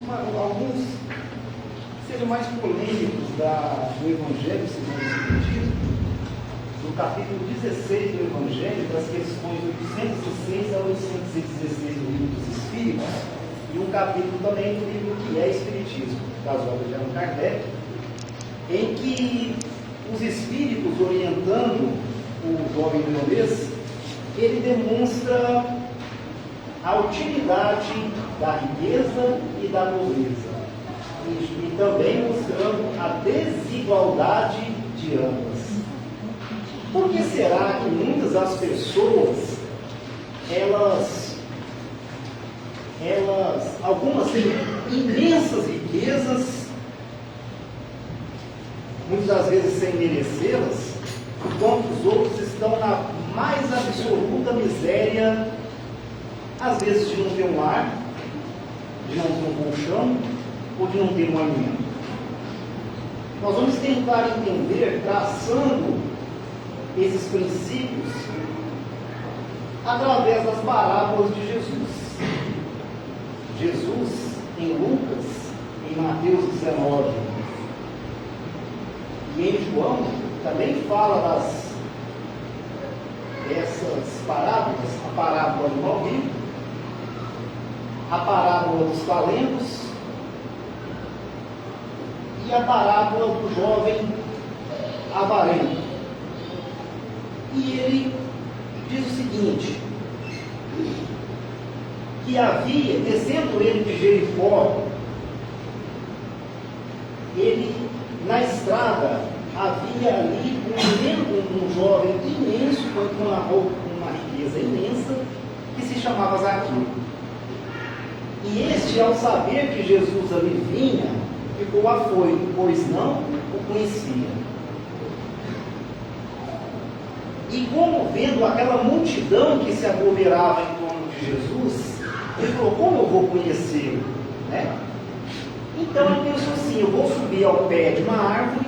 Alguns sejam mais polêmicos do Evangelho segundo o Espiritismo, no capítulo 16 do Evangelho, das questões 806 a 816 do Livro dos Espíritos, e um capítulo também do livro que é Espiritismo, das obras de Allan Kardec, em que os Espíritos, orientando o jovem leonês, ele demonstra a utilidade da riqueza e da pobreza, e também mostrando a desigualdade de ambas. Por que será que muitas das pessoas, algumas têm imensas riquezas, muitas das vezes sem merecê-las, enquanto os outros estão na mais absoluta miséria, às vezes de não ter um lar, de não ter um colchão, ou de não ter um alimento? Nós vamos tentar entender, traçando esses princípios, através das parábolas de Jesus. Jesus, em Lucas, em Mateus 19, e em João, também fala dessas parábolas, a parábola do mal-rico, a parábola dos talentos e a parábola do jovem avarento. E ele diz o seguinte, que havia, descendo ele de Jericó, na estrada, havia ali um jovem imenso, com uma riqueza imensa, que se chamava Zaqueu. E este, ao saber que Jesus ali vinha, ficou afoito, pois não o conhecia. E como vendo aquela multidão que se aglomerava em torno de Jesus, ele falou, como eu vou conhecê-lo? Então ele pensou assim, eu vou subir ao pé de uma árvore,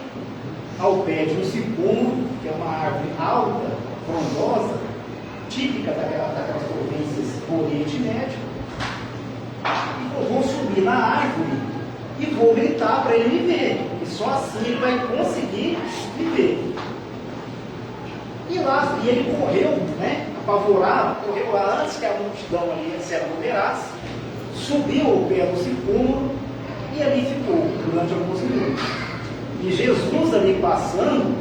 ao pé de um sicômoro, que é uma árvore alta, frondosa, típica daquelas províncias do Oriente Médio. Eu vou subir na árvore e vou gritar para ele me ver, e só assim ele vai conseguir me ver. E ele correu, apavorado, correu lá antes que a multidão ali se aglomerasse, subiu ao pé do sicômoro e ali ficou durante alguns minutos. E Jesus ali passando,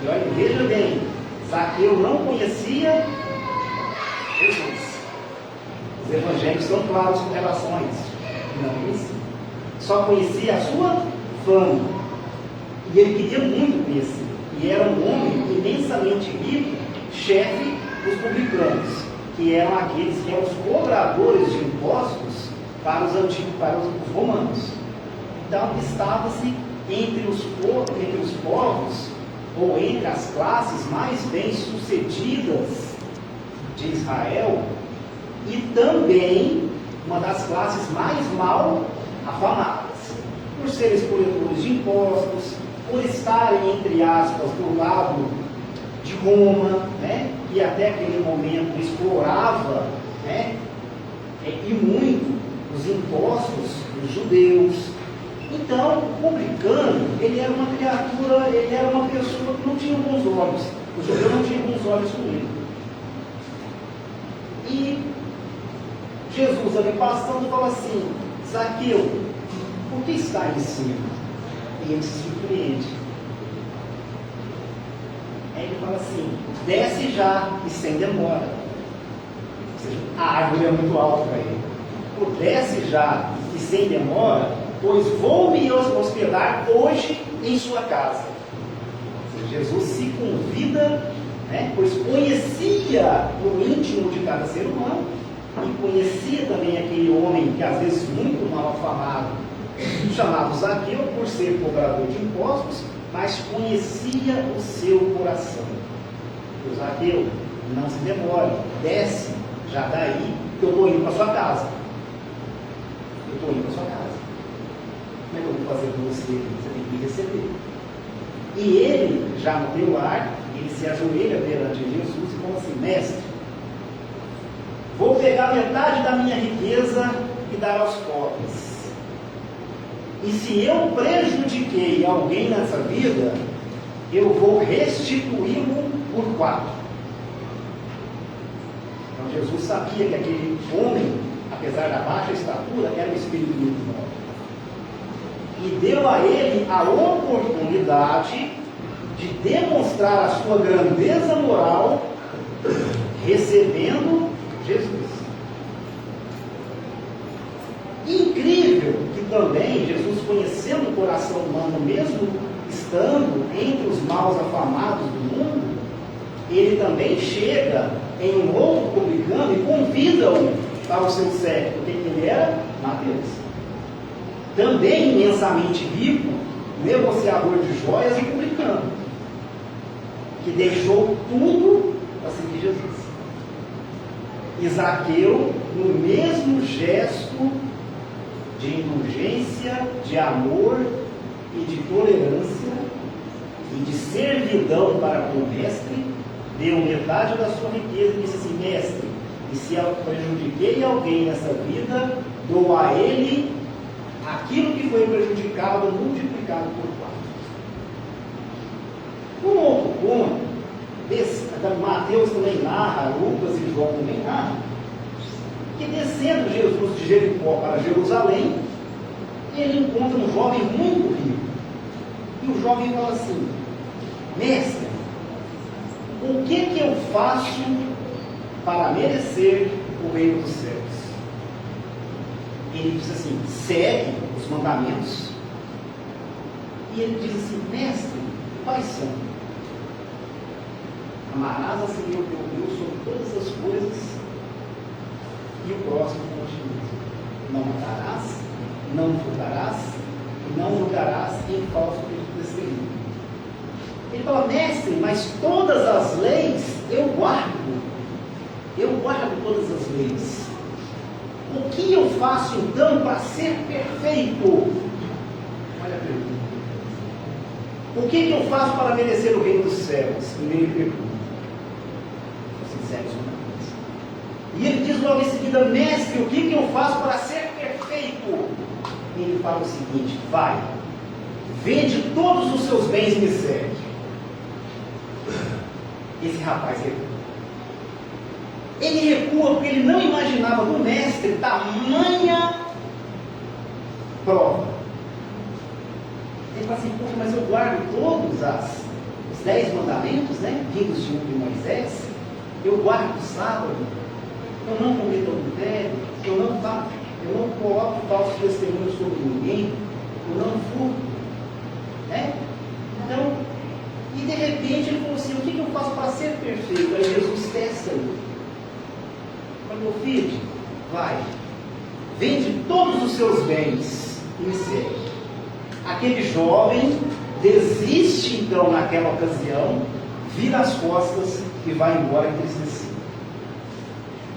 e olha, veja bem, Zaqueu não conhecia Jesus. Os evangelhos são claros com relação a isso. Não conhecia. Só conhecia a sua fama. E ele queria muito conhecer. E era um homem imensamente rico, chefe dos publicanos, que eram aqueles que eram os cobradores de impostos para os romanos. Então estava-se entre os povos, ou entre as classes mais bem-sucedidas de Israel, e também uma das classes mais mal afamadas, por serem coletores de impostos, por estarem, entre aspas, do lado de Roma, que até aquele momento explorava, e muito os impostos dos judeus. Então, o publicano, ele era uma criatura, ele era uma pessoa que não tinha bons olhos. Os judeus não tinham bons olhos com ele. E Jesus ali passando fala assim, Zaqueu, por que está em cima? E ele se surpreende. Aí ele fala assim, desce já e sem demora. Ou seja, a árvore é muito alta para ele. Por desce já e sem demora, pois vou me hospedar hoje em sua casa. Ou seja, Jesus se convida, pois conhecia o íntimo de cada ser humano, e conhecia também aquele homem que às vezes muito mal afamado, chamado Zaqueu, por ser cobrador de impostos, mas conhecia o seu coração. O Zaqueu, não se demore, desce já daí, que eu estou indo para sua casa. Eu estou indo para sua casa. Como é que eu vou fazer com você? Você tem que me receber. E ele, já no teu lar, ele se ajoelha perante Jesus e fala assim, mestre, vou pegar metade da minha riqueza e dar aos pobres. E se eu prejudiquei alguém nessa vida, eu vou restituí-lo por 4. Então Jesus sabia que aquele homem, apesar da baixa estatura, era um espírito muito nobre. E deu a ele a oportunidade de demonstrar a sua grandeza moral, recebendo Jesus. Incrível que também Jesus, conhecendo o coração humano, mesmo estando entre os maus afamados do mundo, ele também chega em um outro publicano e convida-o para o seu séquito. Quem ele era? Mateus. Também imensamente rico, negociador de joias e publicano, que deixou tudo para seguir Jesus. E Zaqueu, no mesmo gesto de indulgência, de amor e de tolerância e de servidão para com o mestre, deu metade da sua riqueza e disse assim: mestre, e se eu prejudiquei alguém nessa vida, dou a ele aquilo que foi prejudicado, multiplicado por 4. Um outro ponto, Mateus também narra, Lucas e João também narram, que descendo Jesus de Jericó para Jerusalém, ele encontra um jovem muito rico. E o jovem fala assim: mestre, o que eu faço para merecer o reino dos céus? Ele diz assim: segue os mandamentos. E ele diz assim: mestre, quais são? Amarás a Senhor teu Deus sobre todas as coisas, e o próximo como ti mesmo. Não matarás, não furtarás, e não julgarás em falso testemunho. Ele fala: mestre, mas todas as leis eu guardo todas as leis. O que eu faço então para ser perfeito? Olha a pergunta. O que eu faço para merecer o reino dos céus? Primeiro pergunta. Sinceros, e ele diz logo em seguida: mestre, o que eu faço para ser perfeito? E ele fala o seguinte: vai, vende todos os seus bens e me segue. Esse rapaz recua. Ele recua porque ele não imaginava do mestre tamanha prova. Ele fala assim: poxa, mas eu guardo todos os 10 mandamentos, né, vindos de Moisés. Eu guardo o sábado, eu não cometo adultério, eu não coloco falsos testemunhos sobre ninguém, eu não furto, né? Então, e de repente ele falou assim: o que eu faço para ser perfeito? Aí Jesus testa ele. Mas meu filho, vai, vende todos os seus bens e me segue. Aquele jovem desiste então naquela ocasião, vira as costas e vai embora entristecido.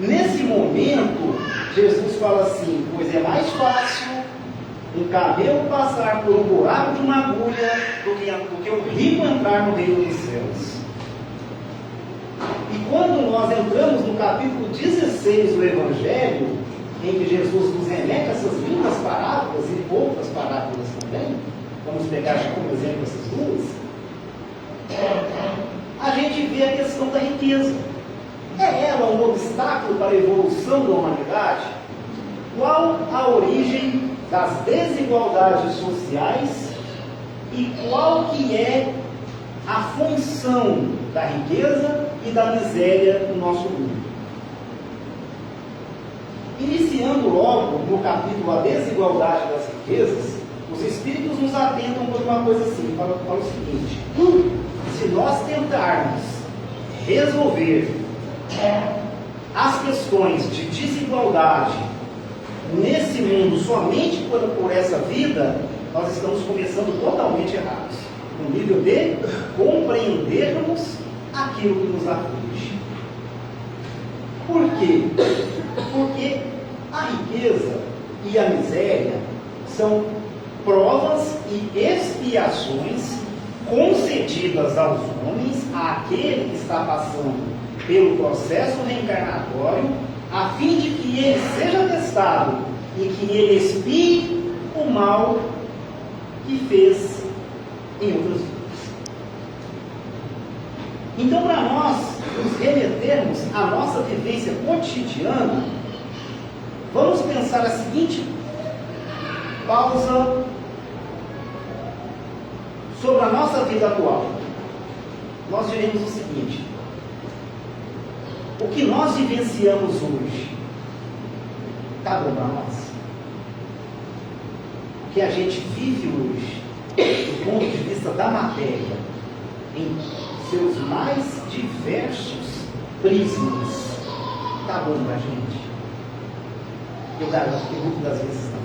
Nesse momento, Jesus fala assim: pois é mais fácil um camelo passar por um buraco de uma agulha do que um rico entrar no reino dos céus. E quando nós entramos no capítulo 16 do Evangelho, em que Jesus nos remete essas lindas parábolas e outras parábolas também, vamos pegar como exemplo essas duas, a gente vê a questão da riqueza. É ela um obstáculo para a evolução da humanidade? Qual a origem das desigualdades sociais e qual que é a função da riqueza e da miséria no nosso mundo? Iniciando logo no capítulo A Desigualdade das Riquezas, os Espíritos nos atentam por uma coisa assim, para o seguinte: se nós tentarmos resolver as questões de desigualdade nesse mundo somente por essa vida, nós estamos começando totalmente errados, no nível de compreendermos aquilo que nos aflige. Por quê? Porque a riqueza e a miséria são provas e expiações concedidas aos homens, àquele que está passando pelo processo reencarnatório, a fim de que ele seja testado e que ele expie o mal e fez em outras vidas. Então, para nós nos remetermos à nossa vivência cotidiana, vamos pensar a seguinte pausa sobre a nossa vida atual. Nós diremos o seguinte: o que nós vivenciamos hoje está bom para nós? O que a gente vive hoje, do ponto de vista da matéria, em seus mais diversos prismas, está bom para a gente? Eu garanto que muitas das vezes não.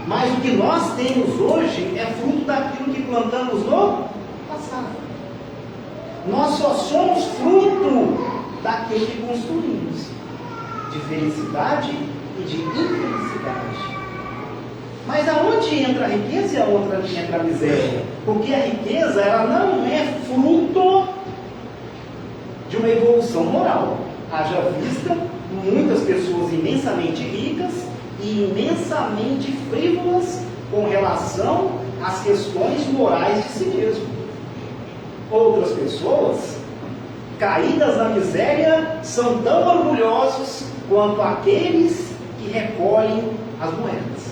Mas o que nós temos hoje é fruto daquilo que plantamos no passado. Nós só somos fruto daquilo que construímos, de felicidade e de infelicidade. Mas aonde entra a riqueza e aonde entra a miséria? Porque a riqueza, ela não é fruto de uma evolução moral. Haja vista muitas pessoas imensamente ricas e imensamente frívolas com relação às questões morais de si mesmo. Outras pessoas, caídas na miséria, são tão orgulhosos quanto aqueles que recolhem as moedas.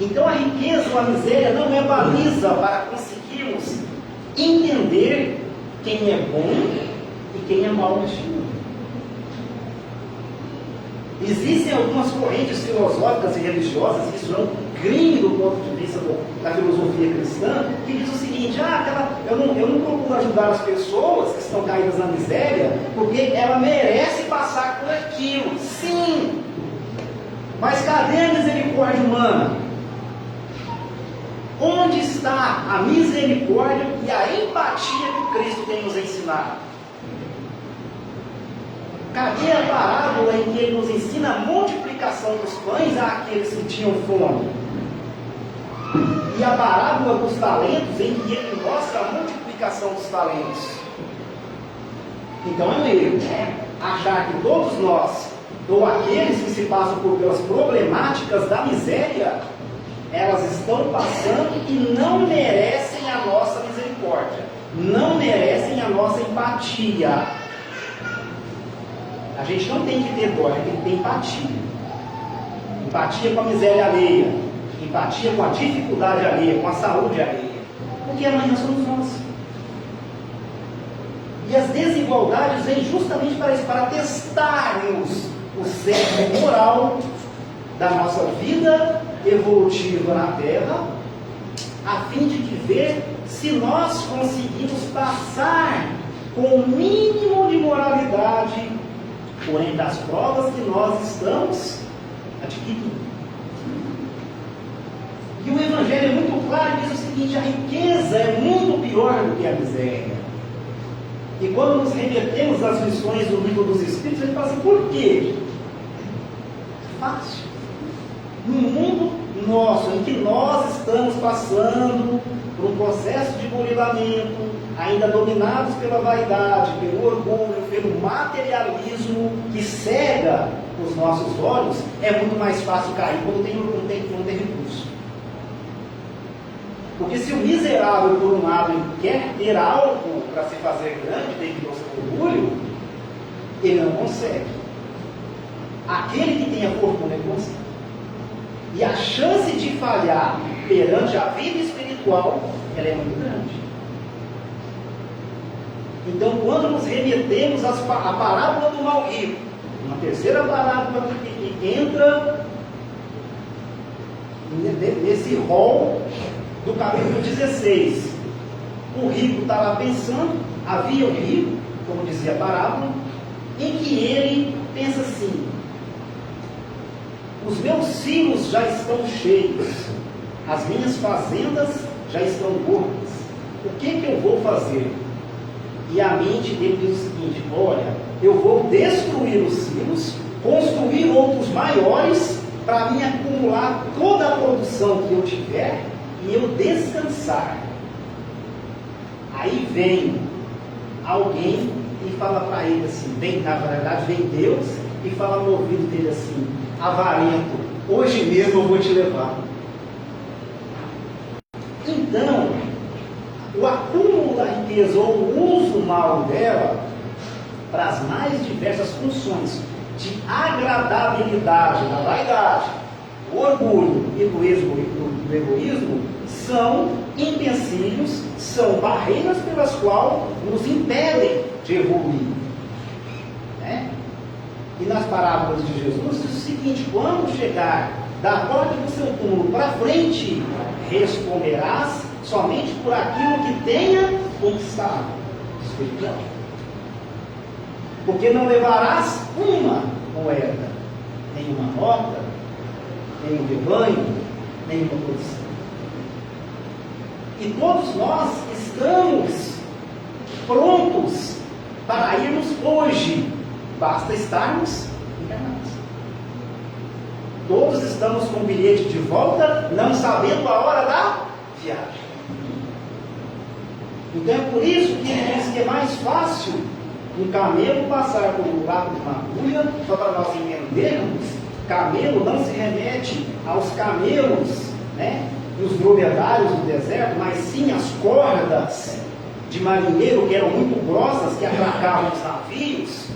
Então a riqueza ou a miséria não é baliza para conseguirmos entender quem é bom e quem é mau neste mundo. Existem algumas correntes filosóficas e religiosas, isso é um crime do ponto de vista da filosofia cristã, que diz o seguinte: eu não procuro ajudar as pessoas que estão caídas na miséria, porque ela merece passar por aquilo. Sim! Mas cadê a misericórdia humana? Onde está a misericórdia e a empatia que Cristo tem nos ensinado? Cadê a parábola em que ele nos ensina a multiplicação dos pães àqueles que tinham fome? E a parábola dos talentos em que ele mostra a multiplicação dos talentos? Então é um erro, né? Achar que todos nós, ou aqueles que se passam pelas problemáticas da miséria, elas estão passando e não merecem a nossa misericórdia, não merecem a nossa empatia. A gente não tem que ter dó, a gente tem que ter empatia. Empatia com a miséria alheia, empatia com a dificuldade alheia, com a saúde alheia. Porque amanhã somos nós. E as desigualdades vêm justamente para isso, para testarmos o cerne moral da nossa vida evolutiva na Terra, a fim de ver se nós conseguimos passar com o mínimo de moralidade por entre as provas que nós estamos adquirindo. E o Evangelho é muito claro e diz o seguinte: a riqueza é muito pior do que a miséria. E quando nos remetemos às lições do livro dos Espíritos, ele fala assim: por quê? Fácil. No mundo nosso, em que nós estamos passando por um processo de burilamento, ainda dominados pela vaidade, pelo orgulho, pelo materialismo que cega os nossos olhos, é muito mais fácil cair quando não tem recurso. Porque se o miserável, por um lado, quer ter algo para se fazer grande devido ao seu orgulho, ele não consegue. Aquele que tem a fortuna, ele consegue. E a chance de falhar perante a vida espiritual, ela é muito grande. Então, quando nos remetemos à parábola do mau rico, uma terceira parábola que entra nesse rol do capítulo 16, o rico está lá pensando, havia um rico, como dizia a parábola, em que ele pensa assim: os meus silos já estão cheios, as minhas fazendas já estão gordas, o que eu vou fazer? E a mente dele diz o seguinte: olha, eu vou destruir os silos, construir outros maiores, para me acumular toda a produção que eu tiver e eu descansar. Aí vem alguém e fala para ele assim, na verdade vem Deus e fala no ouvido dele assim: avarento, hoje mesmo eu vou te levar. Então, o acúmulo da riqueza ou o uso mal dela para as mais diversas funções de agradabilidade, da vaidade, do orgulho e do egoísmo são empecilhos, são barreiras pelas quais nos impedem de evoluir. Né? E nas parábolas de Jesus diz o seguinte: quando chegar da porta do seu túmulo para frente, responderás somente por aquilo que tenha conquistado. Espiritual. Porque não levarás uma moeda, nem uma nota, nem um rebanho, nem uma posição. E todos nós estamos prontos para irmos hoje, basta estarmos encarnados. Todos estamos com o bilhete de volta, não sabendo a hora da viagem. Então é por isso que ele diz que é mais fácil um camelo passar por um buraco de uma agulha, só para nós entendermos. Camelo não se remete aos camelos, né, e os dromedários do deserto, mas sim às cordas de marinheiro que eram muito grossas, que atracavam os navios.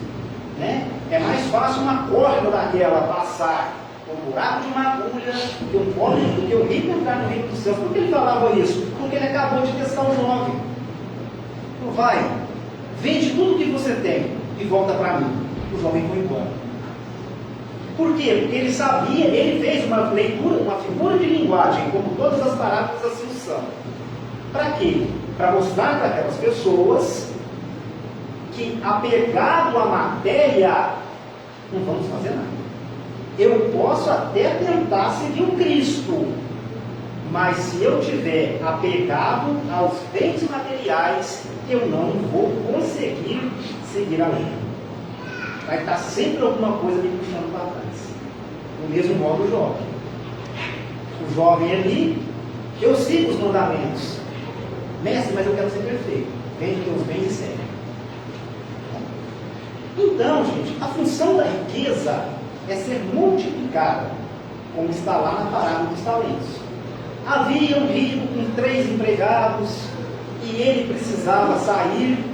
Né? É mais fácil uma corda daquela passar por um buraco de uma agulha do que o rico entrar no reino dos céus. Por que ele falava isso? Porque ele acabou de testar o jovem. Então vai, vende tudo que você tem e volta para mim. O jovem foi embora. Por quê? Porque ele sabia, ele fez uma leitura, uma figura de linguagem, como todas as parábolas assim são. Para quê? Para mostrar para aquelas pessoas que, apegado à matéria, não vamos fazer nada. Eu posso até tentar seguir o Cristo, mas se eu tiver apegado aos bens materiais, eu não vou conseguir seguir a lei. Vai estar sempre alguma coisa me puxando para trás. Do mesmo modo o jovem. O jovem ali, eu sigo os mandamentos. Mestre, mas eu quero ser perfeito. Vende teus bens e segue. Então, gente, a função da riqueza é ser multiplicada, como está lá na parábola dos talentos. Havia um rico com 3 empregados e ele precisava sair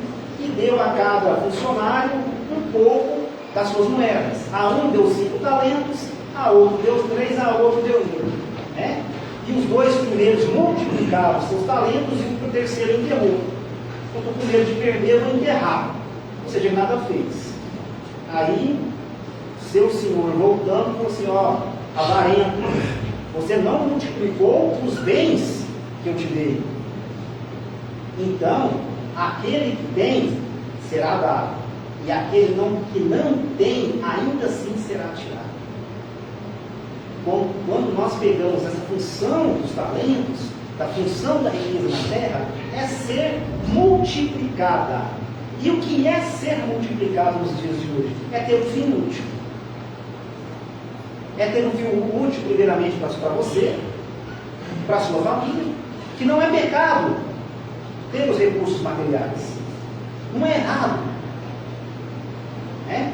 e deu a cada funcionário um pouco das suas moedas. A um deu 5 talentos, a outro deu 3, a outro deu 1. Né? E os 2 primeiros multiplicaram seus talentos e o terceiro enterrou. Eu estou com medo de perder, vou enterrar. Ou seja, nada fez. Aí, seu senhor voltando, falou assim: ó, avarento, você não multiplicou os bens que eu te dei. Então, aquele que tem será dado, e aquele que não tem, ainda assim será tirado. Quando nós pegamos essa função dos talentos, da função da riqueza na terra, é ser multiplicada. E o que é ser multiplicado nos dias de hoje? É ter um fim útil. É ter um fim útil, primeiramente, para você, para a sua família, que não é pecado ter os recursos materiais. Não é errado. Né?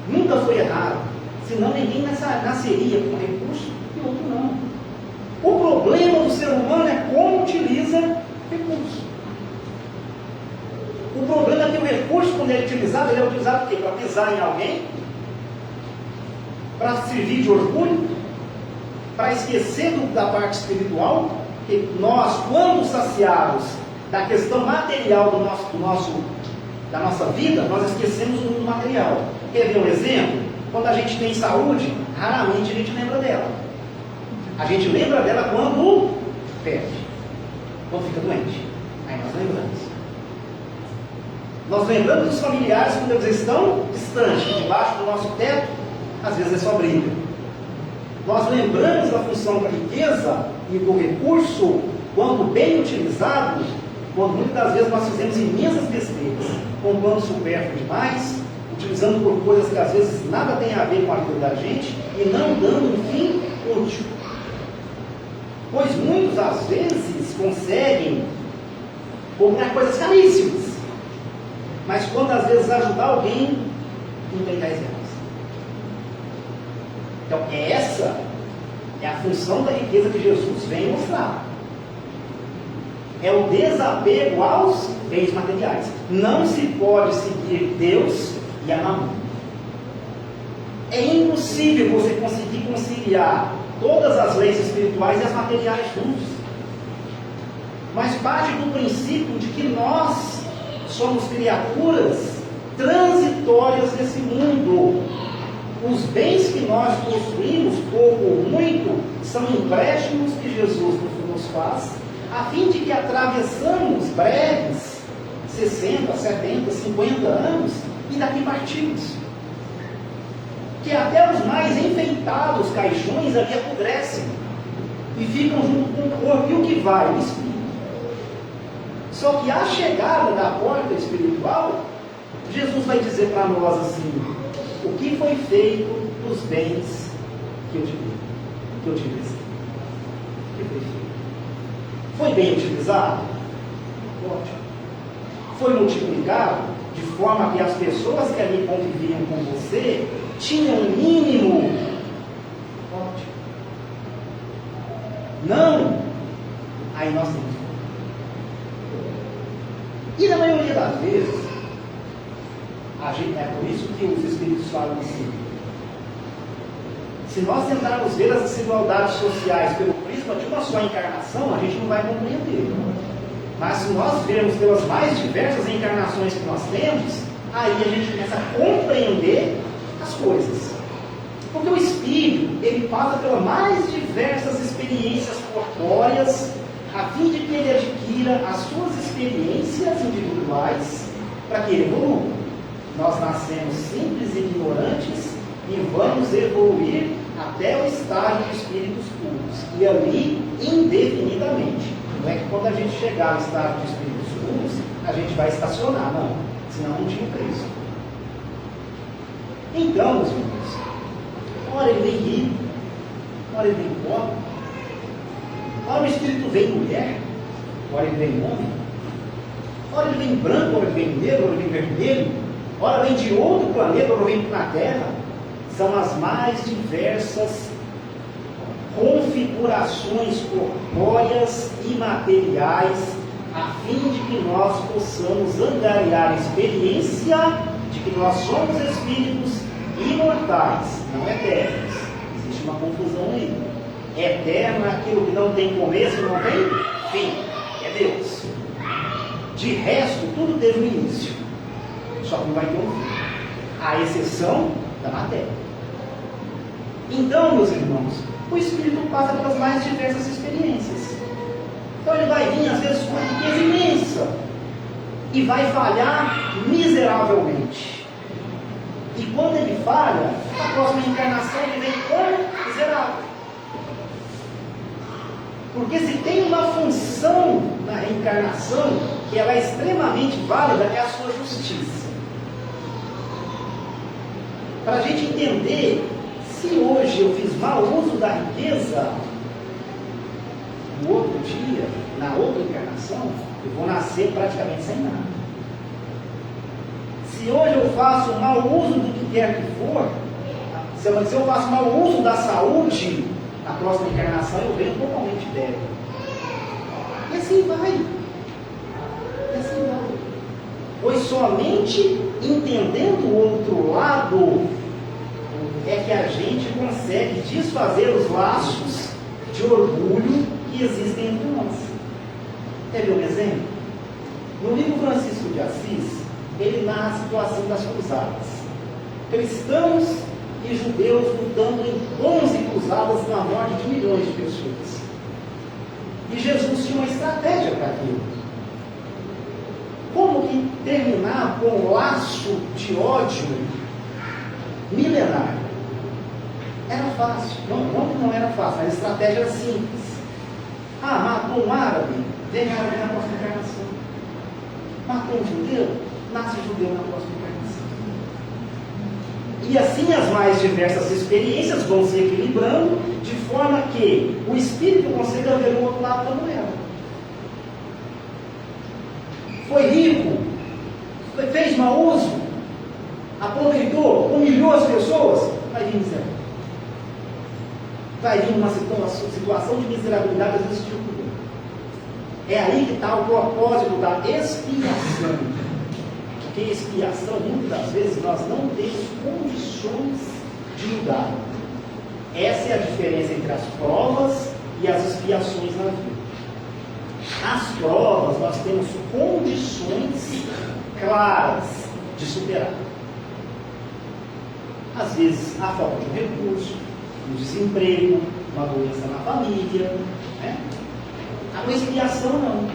Nunca foi errado. Senão ninguém nasceria com um recurso e outro não. O problema do ser humano é como utiliza recurso. O problema é que o recurso, quando ele é utilizado o quê? Para pisar em alguém? Para servir de orgulho? Para esquecer da parte espiritual? Que nós, quando saciados da questão material da nossa vida, nós esquecemos o mundo material. Quer ver um exemplo? Quando a gente tem saúde, raramente a gente lembra dela. A gente lembra dela quando perde, quando fica doente. Aí nós lembramos. Nós lembramos dos familiares quando eles estão distantes, debaixo do nosso teto, às vezes é só briga. Nós lembramos da função da riqueza e do recurso quando bem utilizado, quando muitas das vezes nós fizemos imensas besteiras, comprando supérfluo demais, utilizando por coisas que às vezes nada tem a ver com a vida da gente e não dando um fim útil. Pois muitos às vezes conseguem comprar coisas caríssimas, mas quando às vezes ajudar alguém, não tem 10 reais. Então essa é a função da riqueza que Jesus vem mostrar. É o desapego aos bens materiais. Não se pode seguir Deus e a mamão. É impossível você conseguir conciliar todas as leis espirituais e as materiais juntos. Mas parte do princípio de que nós somos criaturas transitórias desse mundo. Os bens que nós possuímos, pouco ou muito, são empréstimos que Jesus nos faz, a fim de que atravessamos breves 60, 70, 50 anos e daqui partimos. Que até os mais enfeitados caixões ali apodrecem e ficam junto com o corpo. E o que vai? O espírito. Só que a chegada da porta espiritual, Jesus vai dizer para nós assim: o que foi feito dos bens que eu te dei, que eu te utilizei? O que foi feito? Foi bem utilizado? Ótimo. Foi multiplicado de forma que as pessoas que ali conviviam com você tinham um mínimo? Ótimo. Não? Aí nós temos. E na maioria das vezes, é por isso que os Espíritos falam assim: se nós tentarmos ver as desigualdades sociais pelo prisma de uma só encarnação, a gente não vai compreender. Mas se nós vermos pelas mais diversas encarnações que nós temos, aí a gente começa a compreender as coisas. Porque o Espírito, ele passa pelas mais diversas experiências corpóreas, a fim de que ele adquira as suas experiências individuais, para que ele evolua. Nós nascemos simples e ignorantes e vamos evoluir até o estágio de espíritos puros, e ali indefinidamente. Não é que quando a gente chegar ao estágio de espíritos puros, a gente vai estacionar, não, senão não tinha preço. Então, meus irmãos, ora ele vem rico, ora ele vem pobre, ora o espírito vem mulher, ora ele vem homem, ora ele vem branco, ora ele vem negro, ora ele vem vermelho, ora vem de outro planeta, ora vem na Terra. São as mais diversas configurações corpóreas e materiais, a fim de que nós possamos angariar a experiência de que nós somos espíritos imortais, não eternos. Existe uma confusão aí. Eterno é aquilo que não tem começo, não tem fim. É Deus. De resto, tudo teve um início, só que não vai ter um fim. A exceção da matéria. Então, meus irmãos, o Espírito passa pelas mais diversas experiências. Então ele vai vir, às vezes, com uma riqueza imensa e vai falhar miseravelmente. E quando ele falha, na próxima encarnação ele vem como miserável. Porque se tem uma função na reencarnação que ela é extremamente válida, é a sua justiça. Para a gente entender, se hoje eu fiz mau uso da riqueza, no outro dia, na outra encarnação, eu vou nascer praticamente sem nada. Se hoje eu faço mau uso do que quer que for, se eu faço mau uso da saúde, na próxima encarnação eu venho totalmente débil. E assim vai. E assim vai. Pois somente entendendo o outro lado é que a gente consegue desfazer os laços de orgulho que existem entre nós. Quer ver um exemplo? No livro Francisco de Assis, ele narra a situação das cruzadas. Cristãos e judeus lutando em 11 cruzadas na morte de milhões de pessoas. E Jesus tinha uma estratégia para aquilo. Como que terminar com um laço de ódio milenar? Era fácil. Não era fácil, mas a estratégia era simples. Matou um árabe, vem árabe na próxima encarnação. Matou um judeu, nasce judeu na próxima encarnação. E assim as mais diversas experiências vão se equilibrando, de forma que o espírito consiga ver o outro lado da moeda. Foi rico, fez mau uso, aproveitou, humilhou as pessoas, vai vir miserável. Vai vir uma situação de miserabilidade, às vezes de orgulho. É aí que está o propósito da expiação. Porque expiação, muitas das vezes, nós não temos condições de mudar. Essa é a diferença entre as provas e as expiações na vida. As provas, nós temos condições claras de superar. Às vezes, a falta de um recurso, um desemprego, uma doença na família, né? A expiação não.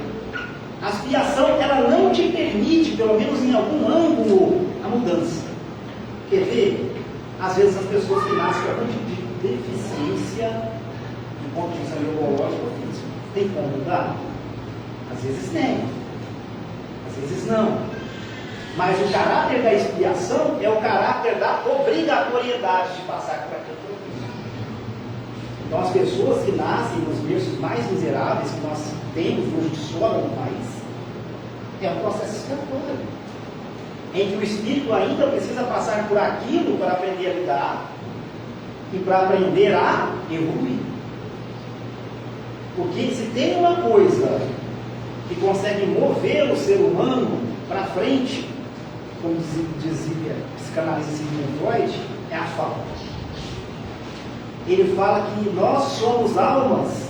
A expiação, ela não te permite, pelo menos em algum ângulo, a mudança. Quer ver? Às vezes as pessoas que nascem com algum tipo de deficiência, do ponto de vista neurológico ou físico, tem como mudar? Às vezes tem, às vezes não. Mas o caráter da expiação é o caráter da obrigatoriedade de passar por aquilo. Então, as pessoas que nascem nos berços mais miseráveis que nós temos hoje de sobra no país, é um processo expiatório, em que o espírito ainda precisa passar por aquilo para aprender a lidar e para aprender a evoluir. Porque se tem uma coisa que consegue mover o ser humano para frente, como dizia o psicanalista Sigmund Freud, é a falta. Ele fala que nós somos almas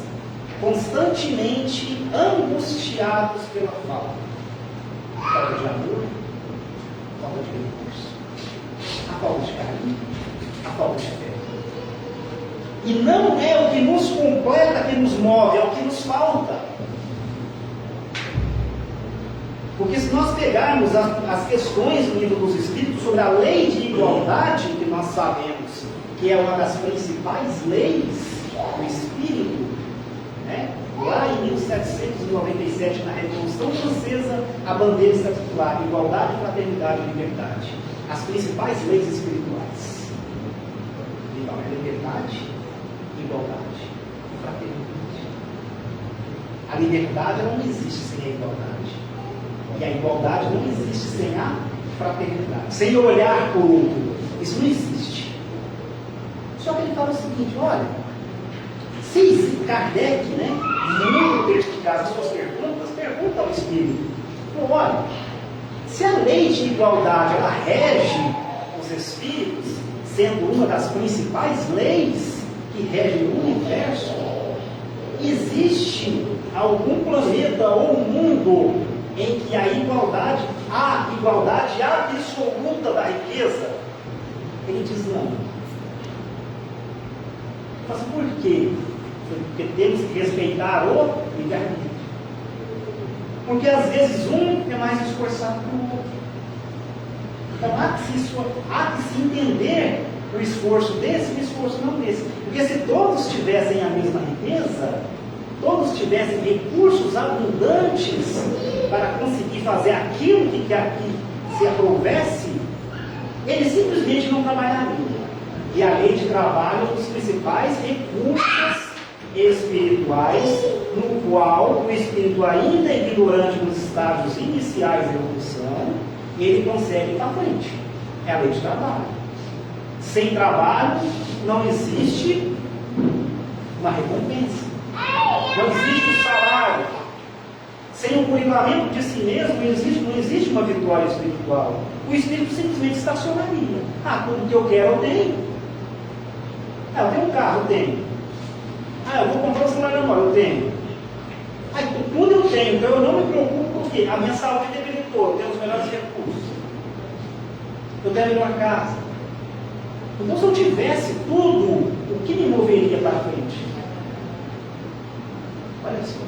constantemente angustiados pela falta. Falta de amor, falta de recurso, a falta de carinho, a falta de fé. E não é o que nos completa que nos move, é o que nos falta. Porque se nós pegarmos as questões do livro dos Espíritos sobre a lei de igualdade, que nós sabemos que é uma das principais leis do Espírito, né? Lá em 1797, na Revolução Francesa, a bandeira está titulada Igualdade, Fraternidade e Liberdade. As principais leis espirituais. Então, é liberdade, igualdade e fraternidade. A liberdade não existe sem a igualdade. E a igualdade não existe sem a fraternidade. Sem olhar para o outro. Isso não existe. Só que ele fala o seguinte, olha, se Kardec, né, muito perspicaz nas suas perguntas, pergunta ao Espírito, olha, se a lei de igualdade, ela rege os Espíritos, sendo uma das principais leis que regem o universo, existe algum planeta ou mundo em que a igualdade absoluta da riqueza? Ele diz não. Mas por quê? Porque temos que respeitar o livre-arbítrio. Porque às vezes um é mais esforçado que o outro. Então há que se entender o esforço desse e o esforço não desse. Porque se todos tivessem a mesma riqueza, todos tivessem recursos abundantes para conseguir fazer aquilo que aqui se aprouvesse, eles simplesmente não trabalhariam. E a lei de trabalho é um dos principais recursos espirituais, no qual o espírito, ainda ignorante nos estágios iniciais da evolução, ele consegue ir para frente. É a lei de trabalho. Sem trabalho não existe uma recompensa. Não existe um salário. Sem o cumprimento de si mesmo, não existe uma vitória espiritual. O espírito simplesmente estacionaria. Tudo que eu quero eu tenho. Eu tenho um carro, eu tenho. Eu vou comprar um celular na mão, eu tenho. Tudo eu tenho, então eu não me preocupo porque a minha saúde debilitou, eu tenho os melhores recursos. Eu tenho uma casa. Então se eu tivesse tudo, o que me moveria para frente? Olha só.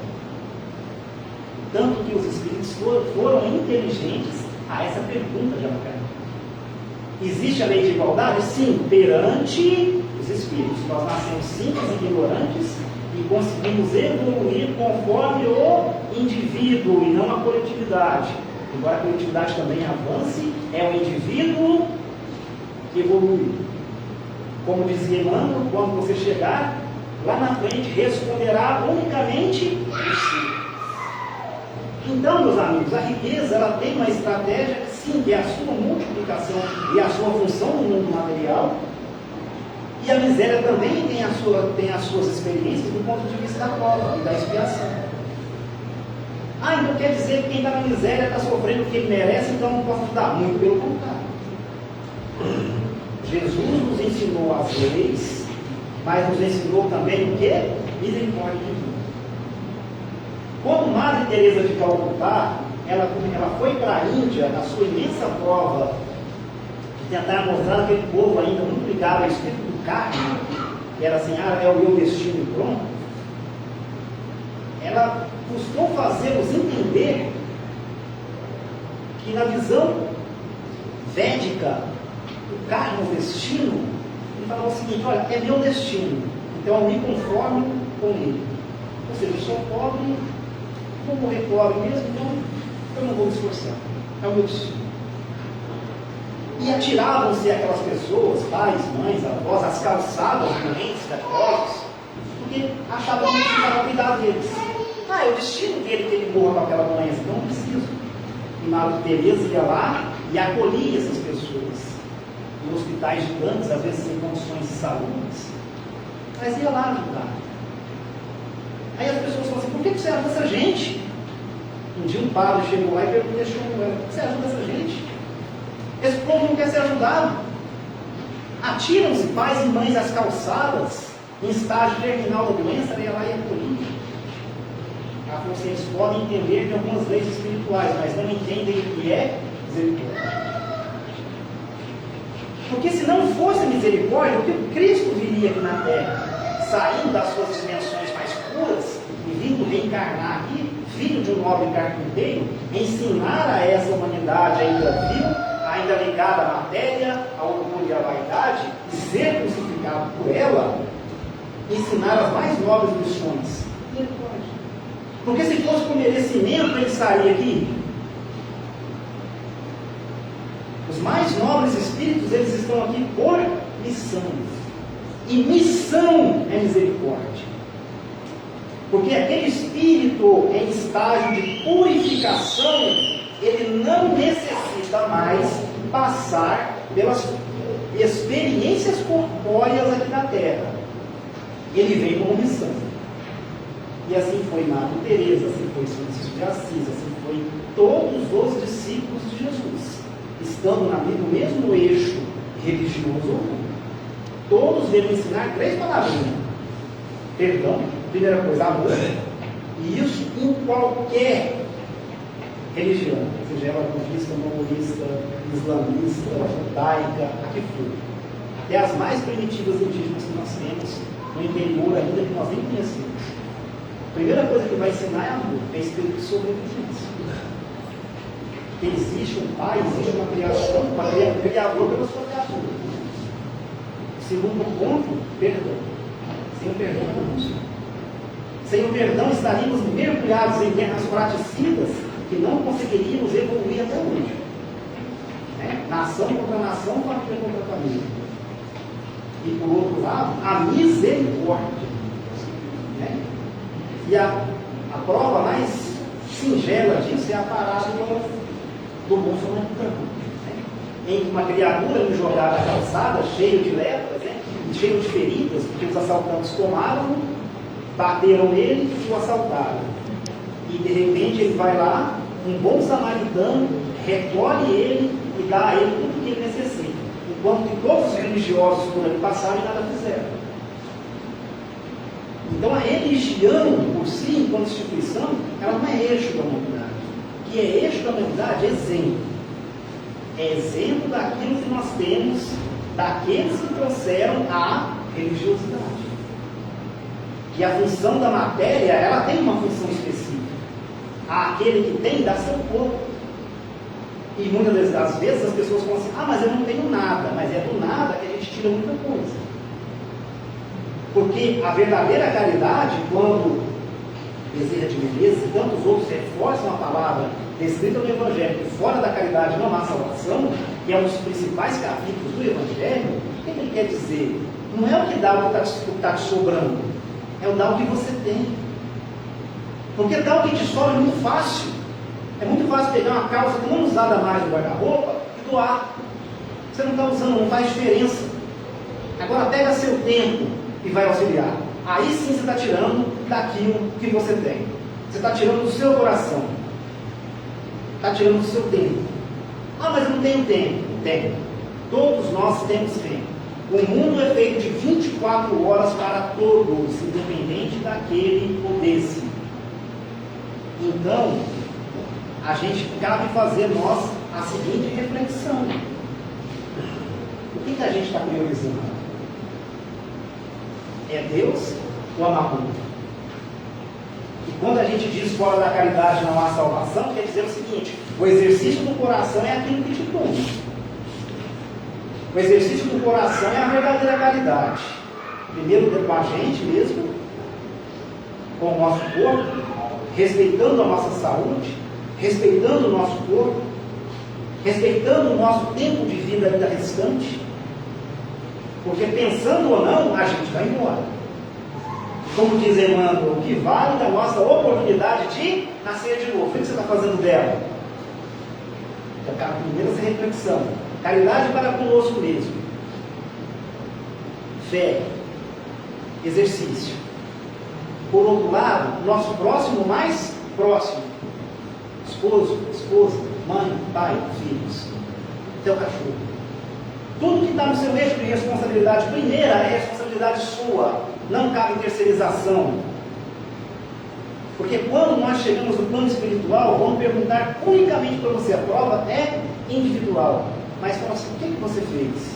Tanto que os espíritos foram inteligentes a essa pergunta de Allan Kardec. Existe a lei de igualdade? Sim, perante os espíritos. Nós nascemos simples e ignorantes e conseguimos evoluir conforme o indivíduo e não a coletividade. Embora a coletividade também avance, é o indivíduo que evolui. Como dizia Emmanuel, quando você chegar lá na frente, responderá unicamente o sim. Então, meus amigos, a riqueza ela tem uma estratégia, sim, que é a sua multiplicação e a sua função no mundo material. E a miséria também tem as suas experiências do ponto de vista da prova e da expiação. Ah, então quer dizer que quem está na miséria está sofrendo o que ele merece, então não posso ajudar. Muito pelo contrário. Jesus nos ensinou as leis, mas nos ensinou também o quê? Misericórdia divina. Quando Madre Teresa de Calcutá, ela foi para a Índia, na sua imensa prova de tentar mostrar aquele povo ainda muito ligado ao espírito do karma, que era assim, é o meu destino e pronto. Ela buscou fazê-los entender que na visão védica, o karma, o destino, ele falou o seguinte: olha, é meu destino, então eu me conformo com ele. Ou seja, eu sou pobre, vou morrer pobre mesmo, então eu não vou me esforçar, é o meu destino. E atiravam-se aquelas pessoas, pais, mães, avós, as calçadas, doentes, leprosos, porque achavam que precisava cuidar deles. É o destino dele que ele morra com aquela doença, então não preciso. E Madre Teresa ia lá e acolhia essas pessoas. Em hospitais gigantes, às vezes sem condições de saúde, mas ia lá ajudar. Aí as pessoas falam assim: por que você ajuda essa gente? Um dia um padre chegou lá e perguntou: por que você ajuda essa gente? Esse povo não quer ser ajudado. Atiram-se pais e mães às calçadas, em estágio terminal da doença, ia lá e acolhia. Vocês podem entender de algumas leis espirituais, mas não entendem o que é misericórdia. Porque se não fosse misericórdia, o que Cristo viria aqui na Terra, saindo das suas dimensões mais puras e vindo reencarnar aqui, filho de um nobre carpinteiro, ensinar a essa humanidade ainda vil, ainda ligada à matéria, ao orgulho e à vaidade, e ser crucificado por ela, ensinar as mais nobres lições. Misericórdia. Porque se fosse por merecimento, ele estaria aqui. Os mais nobres espíritos, eles estão aqui por missão. E missão é misericórdia. Porque aquele espírito em estágio de purificação, ele não necessita mais passar pelas experiências corpóreas aqui na Terra. Ele vem como missão. E assim foi Madre Teresa, assim foi São Francisco de Assis, assim foi todos os discípulos de Jesus, estando no mesmo eixo religioso ou não. Todos devem ensinar 3 palavrinhas: perdão, primeira coisa, amor, e isso em qualquer religião, seja ela budista, maoísta, islamista, judaica, a que for. Até as mais primitivas indígenas que nós temos no interior ainda, que nós nem conhecemos. A primeira coisa que vai ensinar é amor, é espírito de sobrevivência. Que existe um pai, existe uma criação, para criar amor pela sua criatura. Segundo ponto, perdão. Sem o perdão não funciona. Sem o perdão estaríamos mergulhados em guerras praticidas que não conseguiríamos evoluir até hoje. Nação contra nação, família contra família. E por outro lado, a misericórdia. E a prova mais singela disso é a parábola do bom samaritano, em que uma criatura lhe jogada na calçada, cheio de lepras, cheio de feridas, porque os assaltantes tomaram, bateram nele e o assaltaram. E de repente ele vai lá, um bom samaritano, recolhe ele e dá a ele tudo o que ele necessita, enquanto que todos os religiosos por ali passaram e nada fizeram. Então a religião por si, enquanto instituição, ela não é eixo da humanidade. O que é eixo da humanidade é exemplo. É exemplo daquilo que nós temos, daqueles que trouxeram a religiosidade. E a função da matéria, ela tem uma função específica. Aquele que tem, dá seu corpo. E muitas das vezes as pessoas falam assim: mas eu não tenho nada. Mas é do nada que a gente tira muita coisa. Porque a verdadeira caridade, quando Bezerra de Menezes e tantos outros reforçam a palavra descrita no Evangelho, que fora da caridade não há salvação, que é um dos principais capítulos do Evangelho, o que ele quer dizer? Não é o que dá o que está te sobrando, é o dar o que você tem. Porque dar o que te sobra é muito fácil. É muito fácil pegar uma calça que não é usada mais no guarda-roupa e doar. Você não está usando, não faz diferença. Agora pega seu tempo e vai auxiliar. Aí sim você está tirando daquilo que você tem. Você está tirando do seu coração. Está tirando do seu tempo. Ah, mas eu não tenho tempo. Tem. Todos nós temos tempo. O mundo é feito de 24 horas para todos, independente daquele ou desse. Então, a gente cabe fazer nós a seguinte reflexão. O que a gente está priorizando? É Deus ou a mamon? E quando a gente diz fora da caridade não há salvação, quer dizer o seguinte: o exercício do coração é aquilo que te come. O exercício do coração é a verdadeira caridade. Primeiro com a gente mesmo, com o nosso corpo, respeitando a nossa saúde, respeitando o nosso corpo, respeitando o nosso tempo de vida ainda restante. Porque pensando ou não, a gente vai embora. Como diz Emmanuel, o que vale da nossa oportunidade de nascer de novo? O que você está fazendo dela? Então, primeiro essa reflexão. Caridade para conosco mesmo. Fé. Exercício. Por outro lado, nosso próximo mais próximo. Esposo, esposa, mãe, pai, filhos. Teu cachorro. Tudo que está no seu eixo de responsabilidade primeira é responsabilidade sua. Não cabe terceirização. Porque quando nós chegamos no plano espiritual, vamos perguntar unicamente para você. A prova é individual. Mas fala assim, o que você fez?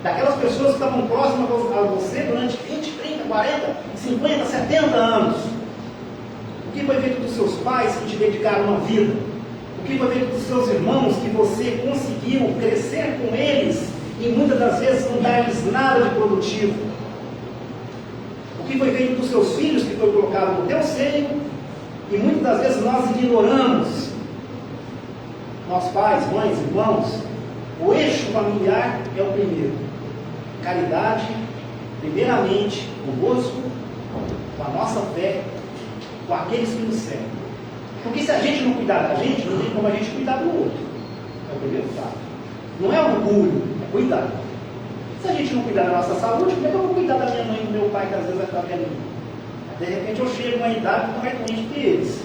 Daquelas pessoas que estavam próximas a você durante 20, 30, 40, 50, 70 anos. O que foi feito dos seus pais que te dedicaram uma vida? O que foi feito dos seus irmãos que você conseguiu crescer com eles e muitas das vezes não dar-lhes nada de produtivo? O que foi feito dos seus filhos que foi colocado no teu seio e muitas das vezes nós ignoramos? Nós pais, mães, irmãos, o eixo familiar é o primeiro. Caridade, primeiramente, conosco, com a nossa fé, com aqueles que nos servem. Porque se a gente não cuidar da gente, não tem como a gente cuidar do outro. É o primeiro fato. Não é orgulho, é cuidar. Se a gente não cuidar da nossa saúde, como é que eu vou cuidar da minha mãe e do meu pai, que às vezes vai ficar velhinho? De repente eu chego a uma idade mais doente que eles.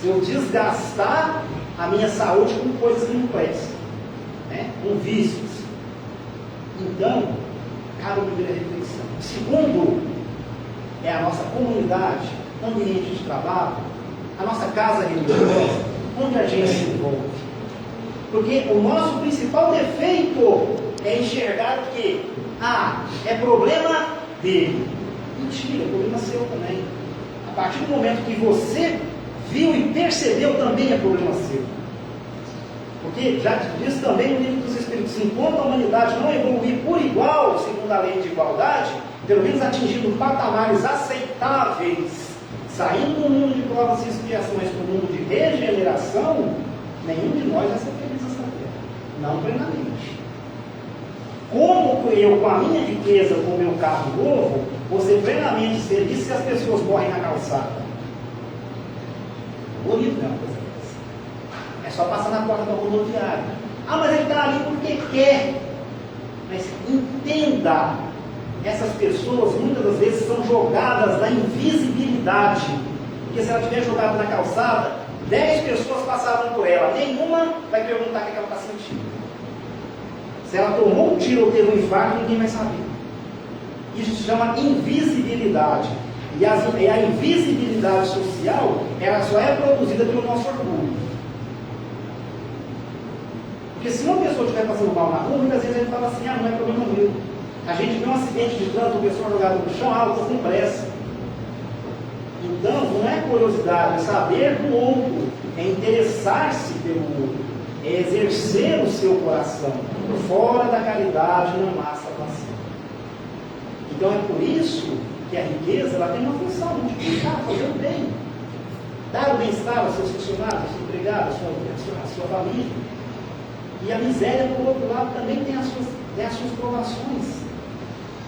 Se eu desgastar a minha saúde com coisas que não prestam, né? Com vícios. Então, cabe a primeira reflexão. O segundo é a nossa comunidade, ambiente de trabalho, a nossa casa religiosa, onde a gente se envolve. Porque o nosso principal defeito é enxergar que, é problema dele. Mentira, é problema seu também. A partir do momento que você viu e percebeu, também é problema seu. Porque já diz também no livro dos Espíritos, enquanto a humanidade não evoluir por igual, segundo a lei de igualdade, pelo menos atingindo patamares aceitáveis, saindo do mundo de provas e expiações para o mundo de regeneração, nenhum de nós vai ser feliz nessa terra. Não plenamente. Como eu, com a minha riqueza, com o meu carro novo, vou ser plenamente feliz se as pessoas morrem na calçada? Bonito, não é uma coisa dessa. É só passar na porta da rodoviária. Mas ele está ali porque quer. Mas entenda, essas pessoas muitas das vezes são jogadas na invisibilidade. Porque se ela estiver jogada na calçada, 10 pessoas passaram por ela, nenhuma vai perguntar o que ela está sentindo. Se ela tomou um tiro ou teve um infarto, ninguém vai saber. Isso se chama invisibilidade. E a invisibilidade social, ela só é produzida pelo nosso orgulho. Porque se uma pessoa estiver passando mal na rua, muitas vezes a gente fala assim, não é problema meu. A gente vê um acidente de trânsito, uma pessoa jogada no chão, eu estou com pressa. Então, não é curiosidade, é saber do outro, é interessar-se pelo outro, é exercer o seu coração. Fora da caridade não há salvação. Então é por isso que a riqueza ela tem uma função, multiplicar, fazer o bem, dar o bem-estar aos seus funcionários, aos seus empregados, à sua família. E a miséria, por outro lado, também tem as suas provações.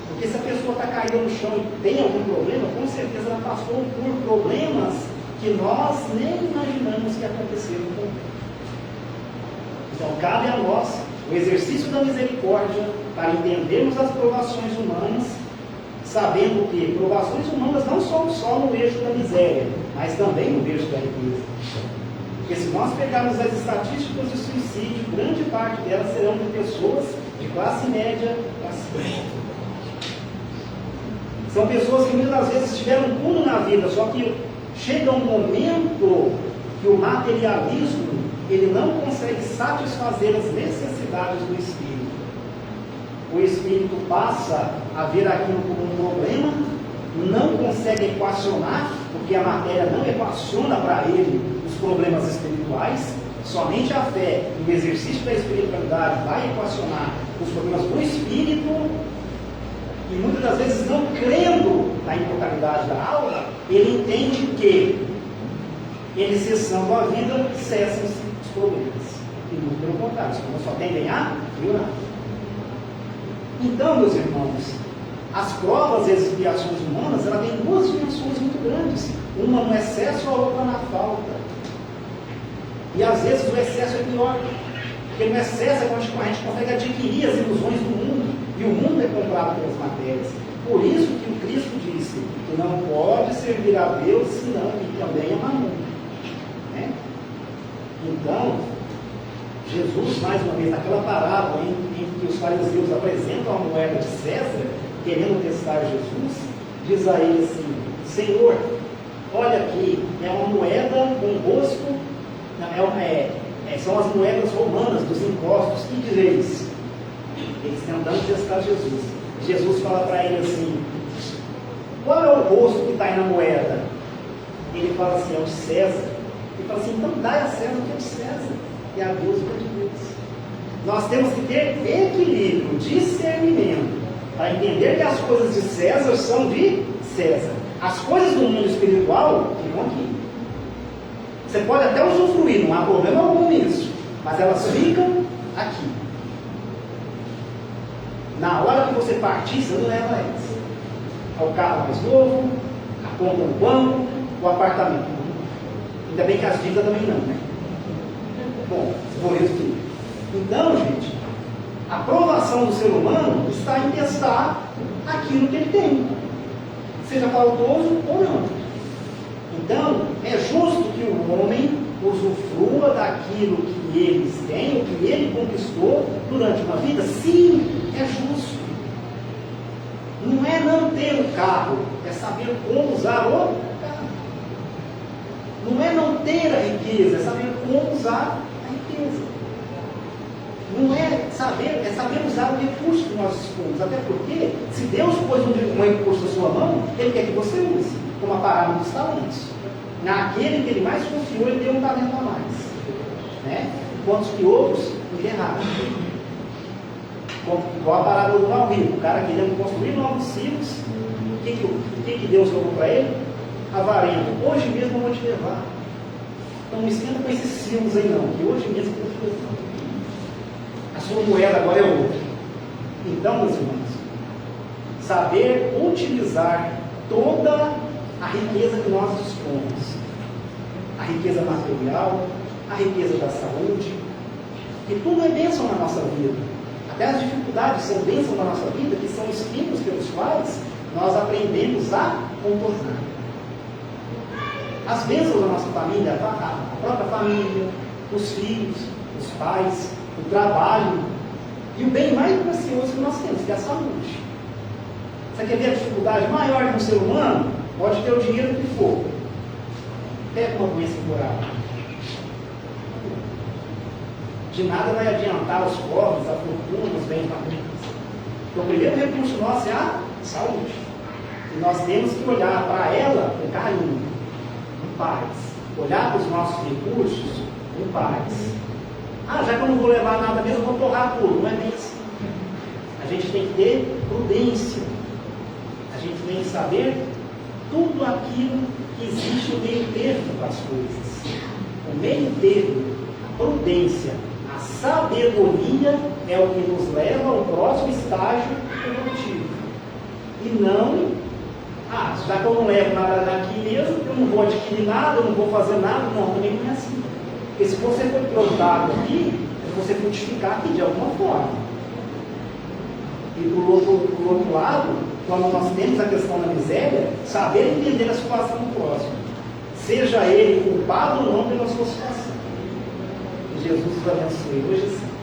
Porque se a pessoa está caída no chão e tem algum problema, com certeza ela passou por problemas que nós nem imaginamos que aconteceram com ela. Então cabe a nós o exercício da misericórdia para entendermos as provações humanas, sabendo que provações humanas não são só no eixo da miséria, mas também no eixo da riqueza. Porque se nós pegarmos as estatísticas de suicídio, grande parte delas serão de pessoas de classe média, classe média. São pessoas que muitas vezes tiveram tudo na vida, só que chega um momento que o materialismo ele não consegue satisfazer as necessidades do espírito. O espírito passa a ver aquilo como um problema, não consegue equacionar, porque a matéria não equaciona para ele os problemas espirituais, somente a fé e o exercício da espiritualidade vai equacionar os problemas do espírito, e muitas das vezes não crendo na imortalidade da alma, ele entende que ele cessando a vida, cessam-se os problemas. E muito pelo contrário, os problemas só tendem a piorar. Então, meus irmãos, as provas e as expiações humanas, ela tem duas dimensões muito grandes. Uma no excesso, a outra na falta. E às vezes o excesso é pior. Porque no excesso é quando a gente consegue adquirir as ilusões do mundo. E o mundo é comprado pelas matérias. Por isso que o Cristo disse que não pode servir a Deus, senão que também é mamão. Né? Então, Jesus, mais uma vez, naquela parábola em que os fariseus apresentam a moeda de César, querendo testar Jesus, diz a ele assim: Senhor, olha aqui, é uma moeda com rosto, são as moedas romanas dos impostos, que direis? Eles tentando testar Jesus. Jesus fala para ele assim: qual é o rosto que está aí na moeda? Ele fala assim: é o de César. Ele fala assim: então dá a César o que é de César, e a Deus o que é de Deus. Nós temos que ter equilíbrio, discernimento, para entender que as coisas de César são de César. As coisas do mundo espiritual ficam aqui. Você pode até usufruir, não há problema algum nisso, mas elas ficam aqui. Na hora que você partir, você não leva elas. O carro mais novo, a conta no banco, o apartamento. Ainda bem que as dívidas também não, né? Bom, por isso que. Então, gente, a provação do ser humano está em testar aquilo que ele tem, seja faltoso ou não. Então, é justo que o homem usufrua daquilo que eles têm, o que ele conquistou durante uma vida? Sim, é justo. Não é não ter o carro, é saber como usar o carro. Não é não ter a riqueza, é saber como usar a riqueza. Não é saber usar o recurso que nós dispomos. Até porque, se Deus pôs um recurso na sua mão, Ele quer que você use, como a parábola dos talentos. Naquele que Ele mais confiou, Ele deu um talento a mais. Né? Enquanto que outros enterraram. Igual a parábola do Valrino, o cara querendo construir novos ciclos, o que Deus falou para ele? Avarento, hoje mesmo eu vou te levar. Então não esquenta com esses ciclos aí não, que hoje mesmo eu vou te levar. A sua moeda agora é outra. Então, meus irmãos, saber utilizar toda a riqueza que nós dispomos, a riqueza material, a riqueza da saúde, que tudo é bênção na nossa vida. Até as dificuldades são bênçãos na nossa vida, que são espinhos pelos quais nós aprendemos a contornar. As bênçãos da nossa família, a própria família, os filhos, os pais, o trabalho e o bem mais precioso que nós temos, que é a saúde. Você quer ver a dificuldade maior de um ser humano? Pode ter o dinheiro que for. Pega uma doença incuravel. De nada vai adiantar os pobres, a fortuna, os bens materiais. Então, o primeiro recurso nosso é a saúde. E nós temos que olhar para ela com carinho, com paz. Olhar para os nossos recursos com paz. Ah, já que eu não vou levar nada mesmo, eu vou torrar tudo. Não é bem assim. A gente tem que ter prudência. A gente tem que saber tudo aquilo que existe no meio termo para as coisas. O meio termo, a prudência, a sabedoria é o que nos leva ao próximo estágio evolutivo. E não, já que eu não levo nada daqui mesmo, eu não vou adquirir nada, eu não vou fazer nada. Não, também não é assim. Porque se você for plantado aqui, é você frutificar aqui de alguma forma. E do outro lado, quando nós temos a questão da miséria, saber entender a situação do próximo, seja ele culpado ou não pela sua situação. Que Jesus nos abençoe hoje sim.